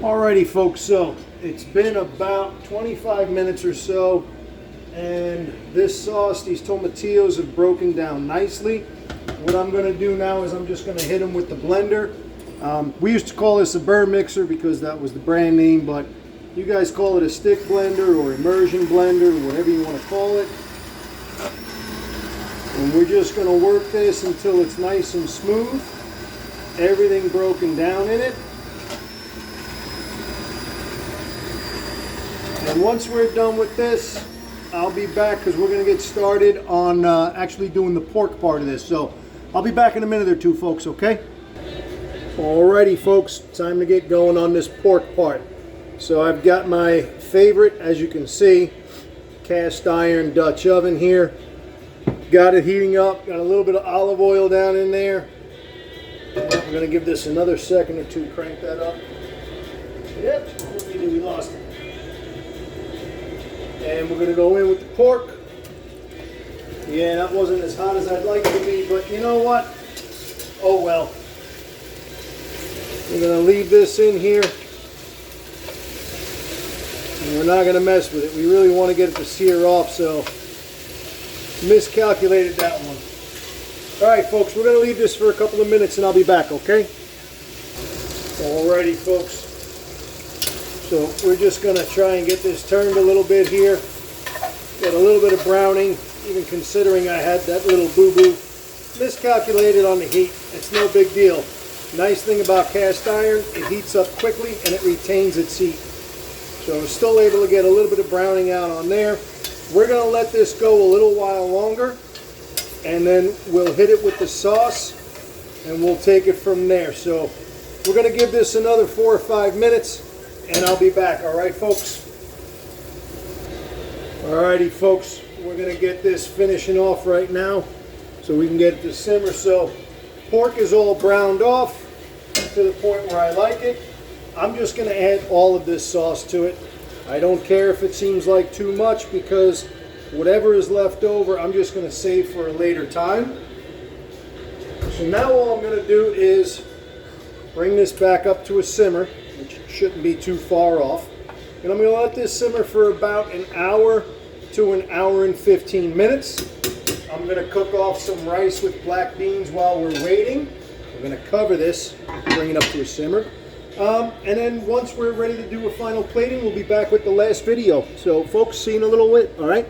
Alrighty folks, so it's been about 25 minutes or so, and this sauce, these tomatillos have broken down nicely. What I'm going to do now is I'm just going to hit them with the blender. We used to call this a burr mixer because that was the brand name, but you guys call it a stick blender or immersion blender, whatever you want to call it. And we're just going to work this until it's nice and smooth, everything broken down in it. And once we're done with this, I'll be back because we're going to get started on actually doing the pork part of this. So I'll be back in a minute or two, folks, okay? Alrighty, folks, time to get going on this pork part. So I've got my favorite, as you can see, cast iron Dutch oven here. Got it heating up, got a little bit of olive oil down in there. I'm going to give this another second or two, crank that up. Yep, what did we do? We lost it. And we're going to go in with the pork. Yeah, that wasn't as hot as I'd like it to be, but you know what? Oh well. We're going to leave this in here. And we're not going to mess with it. We really want to get it to sear off, so miscalculated that one. Alright folks, we're going to leave this for a couple of minutes and I'll be back, okay? Alrighty folks. So we're just going to try and get this turned a little bit here. Get a little bit of browning, even considering I had that little boo-boo. Miscalculated on the heat. It's no big deal. Nice thing about cast iron, it heats up quickly and it retains its heat. So we're still able to get a little bit of browning out on there. We're going to let this go a little while longer, and then we'll hit it with the sauce and we'll take it from there. So we're going to give this another 4 or 5 minutes. And I'll be back, alright folks? Alrighty folks, we're going to get this finishing off right now so we can get it to simmer. So pork is all browned off to the point where I like it. I'm just going to add all of this sauce to it. I don't care if it seems like too much because whatever is left over I'm just going to save for a later time. So now all I'm going to do is bring this back up to a simmer, which shouldn't be too far off. And I'm going to let this simmer for about an hour to an hour and 15 minutes. I'm going to cook off some rice with black beans while we're waiting. We're going to cover this, bring it up to a simmer. And then once we're ready to do a final plating, we'll be back with the last video. So folks, see you in a little bit, all right?